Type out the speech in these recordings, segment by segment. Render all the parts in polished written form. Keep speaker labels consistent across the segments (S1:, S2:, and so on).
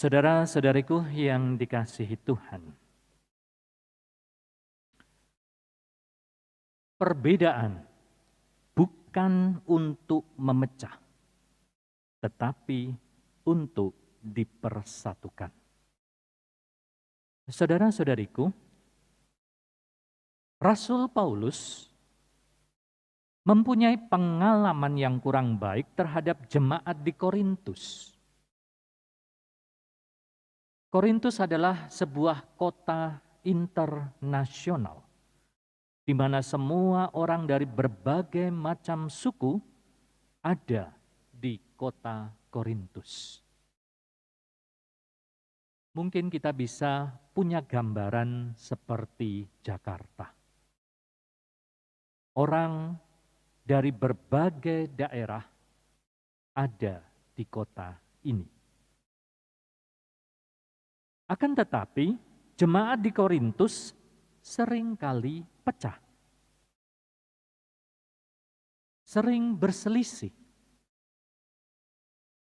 S1: Saudara-saudariku yang dikasihi Tuhan, perbedaan bukan untuk memecah, tetapi untuk dipersatukan. Saudara-saudariku, Rasul Paulus mempunyai pengalaman yang kurang baik terhadap jemaat di Korintus. Korintus adalah sebuah kota internasional, di mana semua orang dari berbagai macam suku ada di kota Korintus. Mungkin kita bisa punya gambaran seperti Jakarta. Orang dari berbagai daerah ada di kota ini. Akan tetapi, jemaat di Korintus seringkali pecah. Sering berselisih.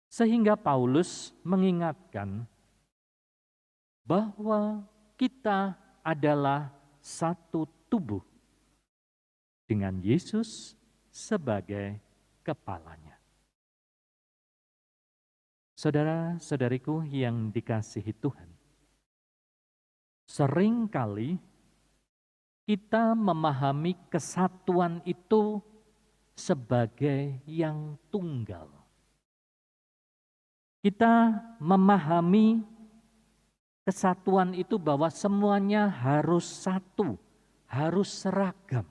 S1: Sehingga Paulus mengingatkan bahwa kita adalah satu tubuh dengan Yesus sebagai kepalanya. Saudara-saudariku yang dikasihi Tuhan, seringkali kita memahami kesatuan itu sebagai yang tunggal. Kita memahami kesatuan itu bahwa semuanya harus satu, harus seragam.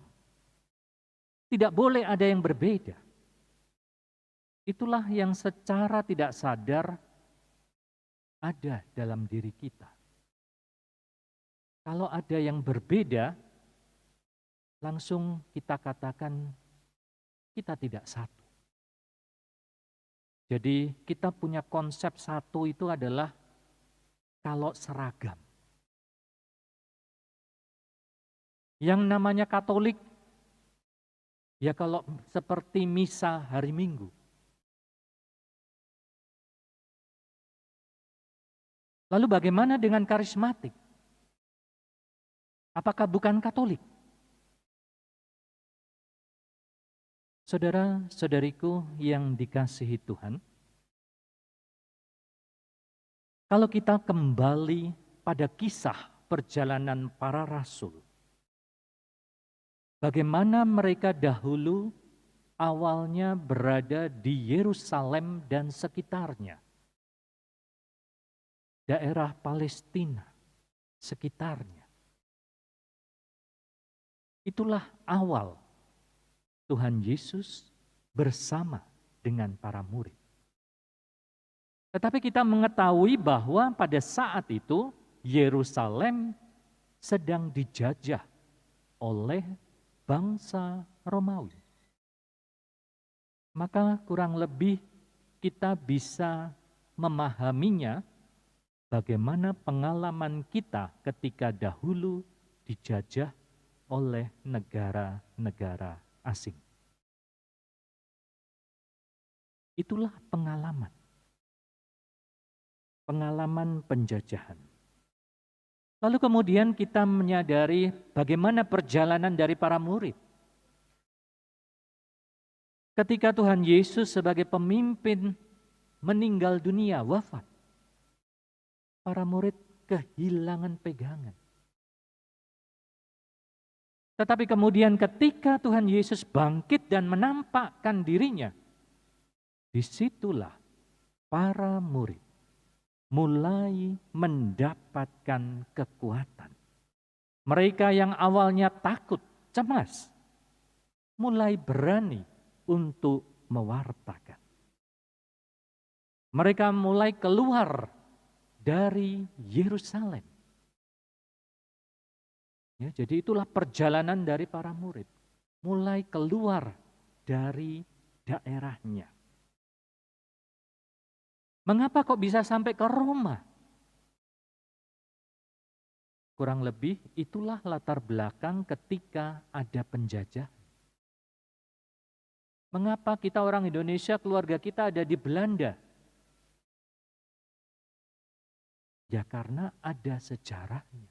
S1: Tidak boleh ada yang berbeda. Itulah yang secara tidak sadar ada dalam diri kita. Kalau ada yang berbeda, langsung kita katakan kita tidak satu. Jadi kita punya konsep satu itu adalah kalau seragam. Yang namanya Katolik, ya kalau seperti misa hari Minggu. Lalu bagaimana dengan karismatik? Apakah bukan Katolik? Saudara-saudariku yang dikasihi Tuhan, kalau kita kembali pada kisah perjalanan para rasul, bagaimana mereka dahulu awalnya berada di Yerusalem dan sekitarnya, daerah Palestina sekitarnya. Itulah awal Tuhan Yesus bersama dengan para murid. Tetapi kita mengetahui bahwa pada saat itu Yerusalem sedang dijajah oleh bangsa Romawi. Maka kurang lebih kita bisa memahaminya bagaimana pengalaman kita ketika dahulu dijajah oleh negara-negara asing. Itulah pengalaman penjajahan. Lalu kemudian kita menyadari bagaimana perjalanan dari para murid. Ketika Tuhan Yesus sebagai pemimpin meninggal dunia, wafat, para murid kehilangan pegangan. Tetapi kemudian ketika Tuhan Yesus bangkit dan menampakkan dirinya, disitulah para murid mulai mendapatkan kekuatan. Mereka yang awalnya takut, cemas, mulai berani untuk mewartakan. Mereka mulai keluar dari Yerusalem. Ya, jadi itulah perjalanan dari para murid. Mulai keluar dari daerahnya. Mengapa kok bisa sampai ke Roma? Kurang lebih itulah latar belakang ketika ada penjajah. Mengapa kita orang Indonesia, keluarga kita ada di Belanda? Ya karena ada sejarahnya.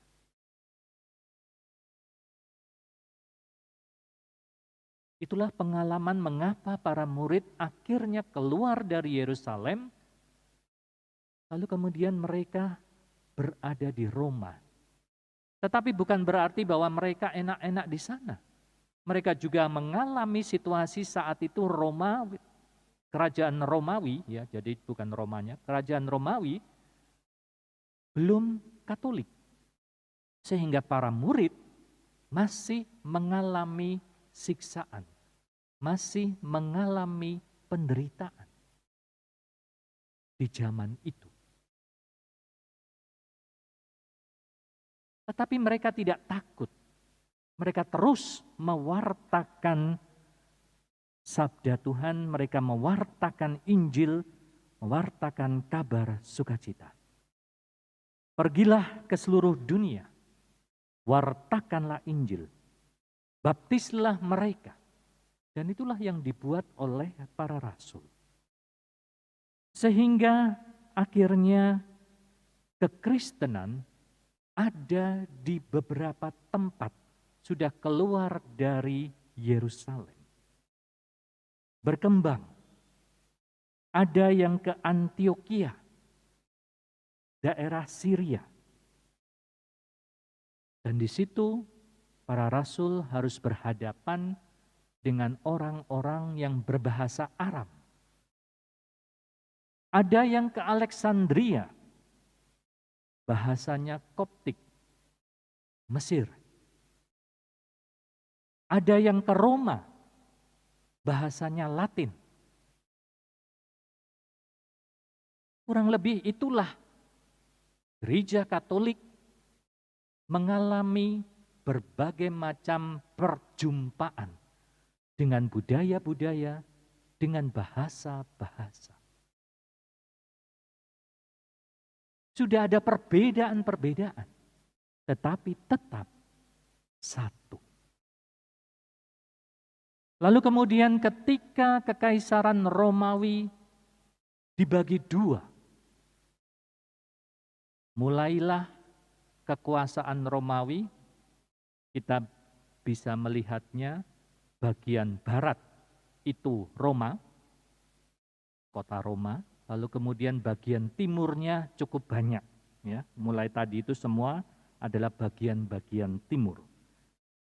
S1: Itulah pengalaman mengapa para murid akhirnya keluar dari Yerusalem, lalu kemudian mereka berada di Roma. Tetapi bukan berarti bahwa mereka enak-enak di sana. Mereka juga mengalami situasi saat itu kerajaan Romawi, ya, jadi bukan Romanya, kerajaan Romawi belum Katolik. Sehingga para murid masih mengalami siksaan, masih mengalami penderitaan di zaman itu. Tetapi mereka tidak takut. Mereka terus mewartakan sabda Tuhan, mereka mewartakan Injil, mewartakan kabar sukacita. Pergilah ke seluruh dunia, wartakanlah Injil, baptislah mereka. Dan itulah yang dibuat oleh para rasul. Sehingga akhirnya kekristenan ada di beberapa tempat sudah keluar dari Yerusalem. Berkembang. Ada yang ke Antioquia, daerah Syria. Dan di situ para rasul harus berhadapan dengan orang-orang yang berbahasa Arab. Ada yang ke Alexandria, bahasanya Koptik, Mesir. Ada yang ke Roma, bahasanya Latin. Kurang lebih itulah gereja Katolik mengalami berbagai macam perjumpaan dengan budaya-budaya, dengan bahasa-bahasa. Sudah ada perbedaan-perbedaan, tetapi tetap satu. Lalu kemudian ketika kekaisaran Romawi dibagi dua, mulailah kekuasaan Romawi, kita bisa melihatnya bagian barat itu Roma, kota Roma, lalu kemudian bagian timurnya cukup banyak. Ya, mulai tadi itu semua adalah bagian-bagian timur.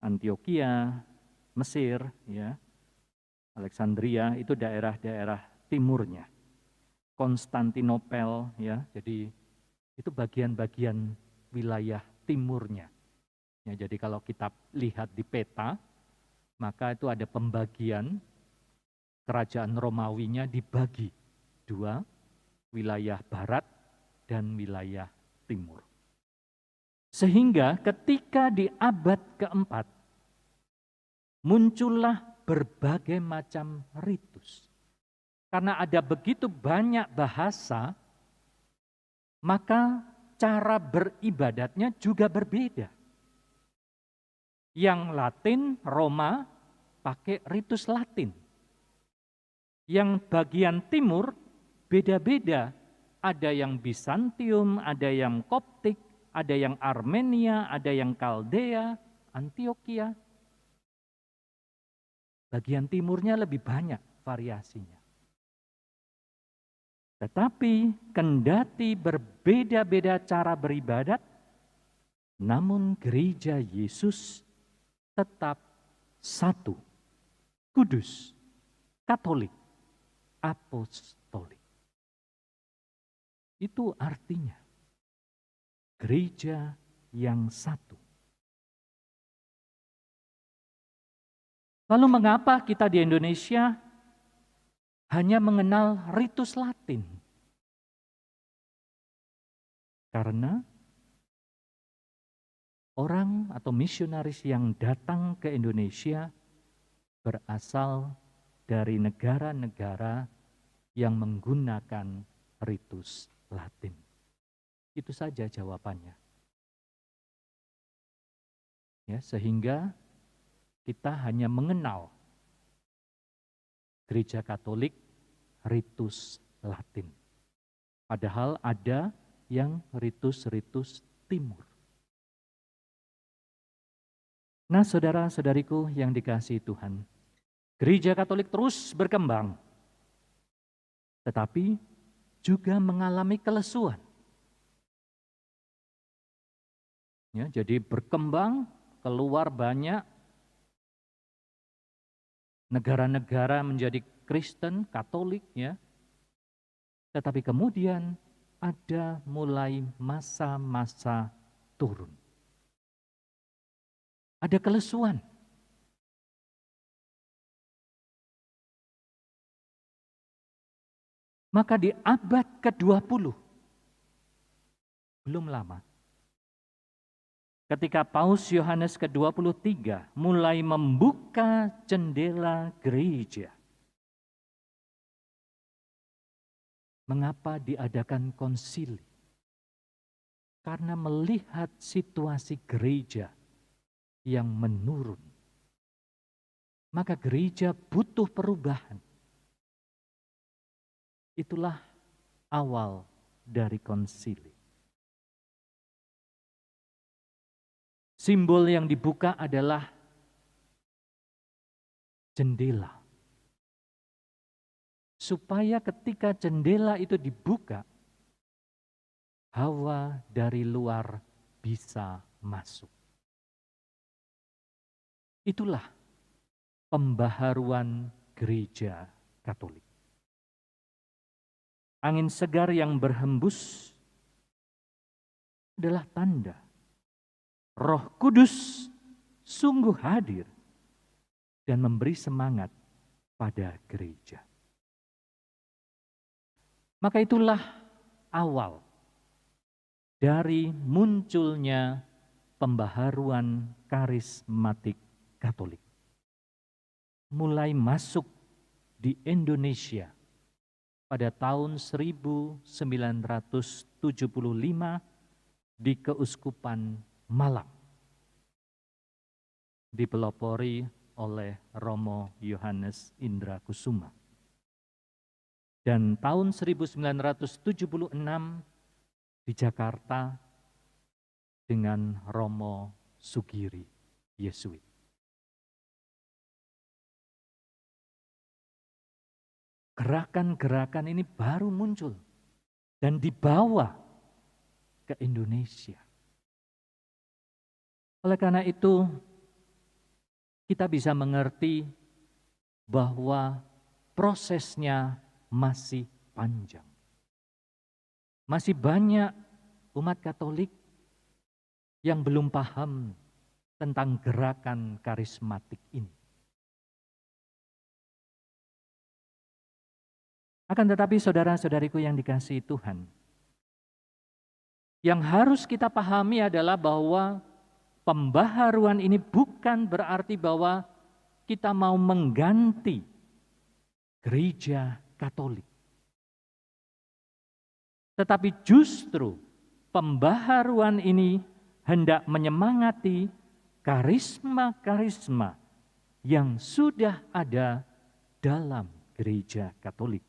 S1: Antioquia, Mesir, ya, Alexandria itu daerah-daerah timurnya. Konstantinopel, ya, jadi itu bagian-bagian wilayah timurnya. Ya, jadi kalau kita lihat di peta, maka itu ada pembagian kerajaan Romawinya dibagi dua, wilayah barat dan wilayah timur. Sehingga ketika di abad keempat, muncullah berbagai macam ritus. Karena ada begitu banyak bahasa, maka cara beribadatnya juga berbeda. Yang Latin, Roma, pakai ritus Latin. Yang bagian timur, beda-beda. Ada yang Bizantium, ada yang Koptik, ada yang Armenia, ada yang Kaldea, Antioquia. Bagian timurnya lebih banyak variasinya. Tetapi kendati berbeda-beda cara beribadat, namun gereja Yesus tetap satu, kudus, Katolik, apostolik. Itu artinya gereja yang satu. Lalu mengapa kita di Indonesia hanya mengenal ritus Latin? Karena orang atau misionaris yang datang ke Indonesia berasal dari negara-negara yang menggunakan ritus Latin. Itu saja jawabannya. Ya, sehingga kita hanya mengenal gereja Katolik ritus Latin. Padahal ada yang ritus-ritus timur. Nah, saudara-saudariku yang dikasihi Tuhan, Gereja Katolik terus berkembang, tetapi juga mengalami kelesuan. Ya, jadi berkembang, keluar banyak negara-negara menjadi Kristen, Katolik, ya. Tetapi kemudian ada mulai masa-masa turun. Ada kelesuan. Maka di abad ke-20, belum lama, ketika Paus Yohanes ke-23 mulai membuka jendela gereja. Mengapa diadakan konsili? Karena melihat situasi gereja yang menurun. Maka gereja butuh perubahan. Itulah awal dari konsili. Simbol yang dibuka adalah jendela. Supaya ketika jendela itu dibuka, hawa dari luar bisa masuk. Itulah pembaharuan gereja Katolik. Angin segar yang berhembus adalah tanda Roh Kudus sungguh hadir dan memberi semangat pada gereja. Maka itulah awal dari munculnya pembaharuan karismatik Katolik. Mulai masuk di Indonesia pada tahun 1975 di Keuskupan Malang, dipelopori oleh Romo Yohanes Indra Kusuma. Dan tahun 1976 di Jakarta dengan Romo Sugiri Yesuit. Gerakan-gerakan ini baru muncul dan dibawa ke Indonesia. Oleh karena itu, kita bisa mengerti bahwa prosesnya masih panjang. Masih banyak umat Katolik yang belum paham tentang gerakan karismatik ini. Akan tetapi saudara-saudariku yang dikasihi Tuhan, yang harus kita pahami adalah bahwa pembaharuan ini bukan berarti bahwa kita mau mengganti gereja Katolik. Tetapi justru pembaharuan ini hendak menyemangati karisma-karisma yang sudah ada dalam gereja Katolik.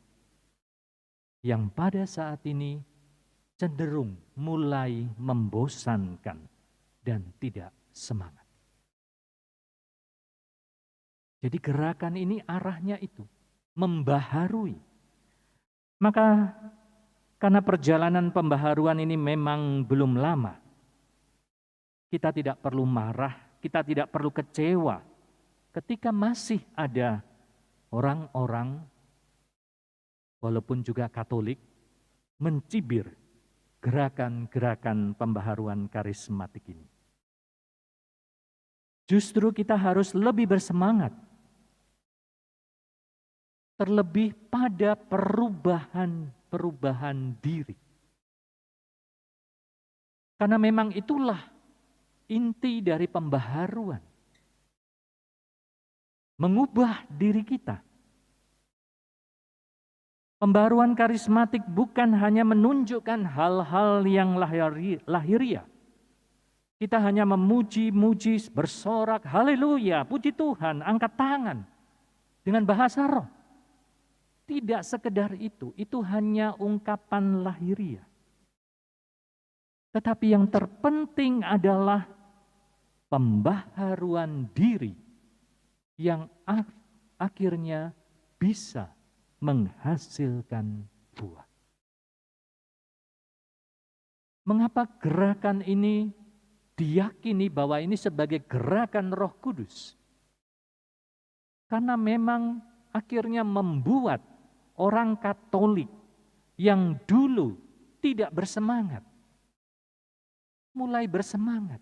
S1: Yang pada saat ini cenderung mulai membosankan dan tidak semangat. Jadi gerakan ini arahnya itu, membaharui. Maka karena perjalanan pembaharuan ini memang belum lama, kita tidak perlu marah, kita tidak perlu kecewa ketika masih ada orang-orang, walaupun juga Katolik, mencibir gerakan-gerakan pembaharuan karismatik ini. Justru kita harus lebih bersemangat, terlebih pada perubahan diri. Karena memang itulah inti dari pembaharuan. Mengubah diri kita. Pembaharuan karismatik bukan hanya menunjukkan hal-hal yang lahiriah. Kita hanya memuji-muji, bersorak, haleluya, puji Tuhan, angkat tangan dengan bahasa roh. Tidak sekedar itu hanya ungkapan lahiriah. Tetapi yang terpenting adalah pembaharuan diri yang akhirnya bisa menghasilkan buah. Mengapa gerakan ini diyakini bahwa ini sebagai gerakan Roh Kudus? Karena memang akhirnya membuat orang Katolik yang dulu tidak bersemangat, mulai bersemangat.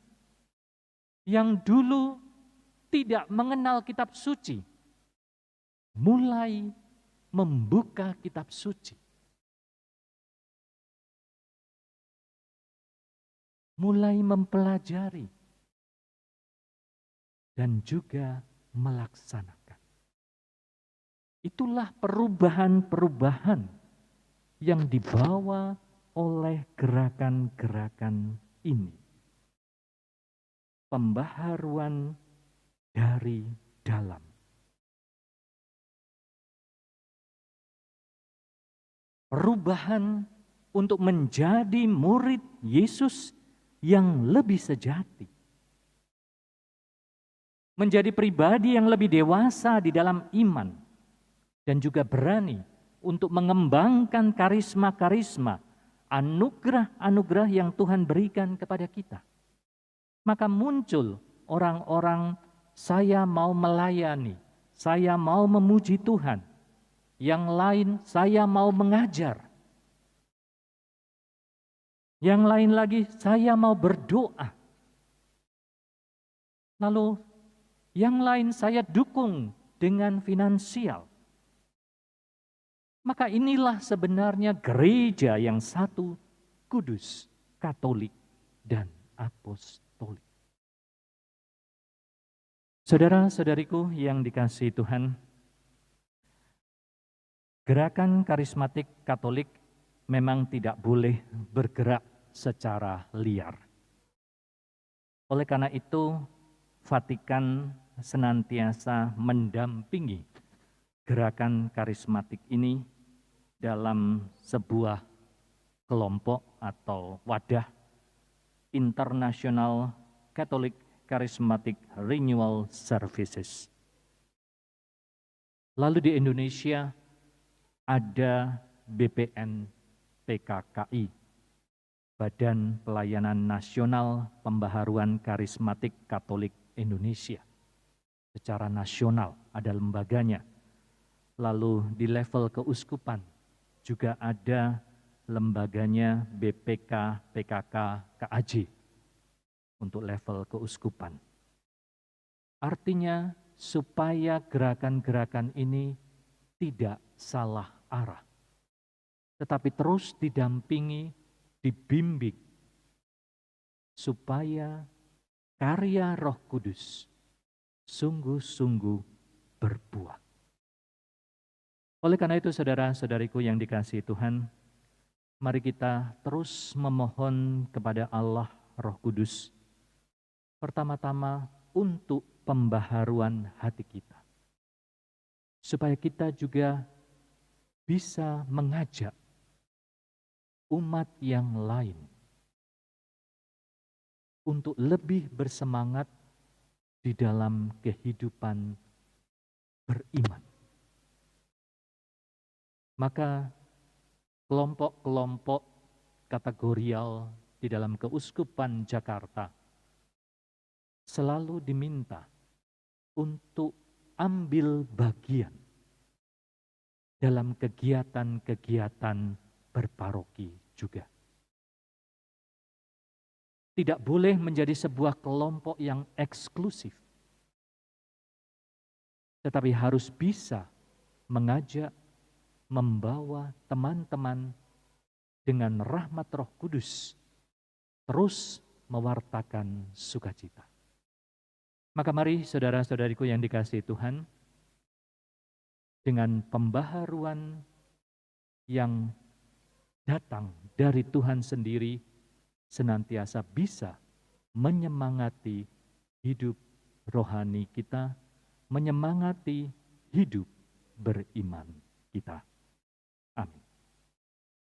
S1: Yang dulu tidak mengenal kitab suci, mulai membuka kitab suci. Mulai mempelajari dan juga melaksanakan. Itulah perubahan-perubahan yang dibawa oleh gerakan-gerakan ini. Pembaharuan dari dalam. Perubahan untuk menjadi murid Yesus yang lebih sejati. Menjadi pribadi yang lebih dewasa di dalam iman. Dan juga berani untuk mengembangkan karisma-karisma, anugerah-anugerah yang Tuhan berikan kepada kita. Maka muncul orang-orang, saya mau melayani, saya mau memuji Tuhan. Yang lain, saya mau mengajar. Yang lain lagi, saya mau berdoa. Lalu yang lain saya dukung dengan finansial. Maka inilah sebenarnya gereja yang satu, kudus, Katolik, dan apostolik. Saudara-saudariku yang dikasihi Tuhan, gerakan karismatik Katolik memang tidak boleh bergerak secara liar. Oleh karena itu, Vatikan senantiasa mendampingi gerakan karismatik ini dalam sebuah kelompok atau wadah International Catholic Charismatic Renewal Services. Lalu di Indonesia ada BPN PKKI, Badan Pelayanan Nasional Pembaharuan Karismatik Katolik Indonesia. Secara nasional ada lembaganya. Lalu di level keuskupan juga ada lembaganya BPK, PKK, KAJ untuk level keuskupan. Artinya supaya gerakan-gerakan ini tidak salah arah, tetapi terus didampingi, dibimbing, supaya karya Roh Kudus sungguh-sungguh berbuah. Oleh karena itu, saudara-saudariku yang dikasihi Tuhan, mari kita terus memohon kepada Allah Roh Kudus, pertama-tama untuk pembaharuan hati kita, supaya kita juga bisa mengajak umat yang lain untuk lebih bersemangat di dalam kehidupan beriman. Maka kelompok-kelompok kategorial di dalam Keuskupan Jakarta selalu diminta untuk ambil bagian dalam kegiatan-kegiatan berparoki juga. Tidak boleh menjadi sebuah kelompok yang eksklusif, tetapi harus bisa mengajak, membawa teman-teman dengan rahmat Roh Kudus terus mewartakan sukacita. Maka mari saudara-saudariku yang dikasihi Tuhan, dengan pembaharuan yang datang dari Tuhan sendiri, senantiasa bisa menyemangati hidup rohani kita, menyemangati hidup beriman kita. Amin.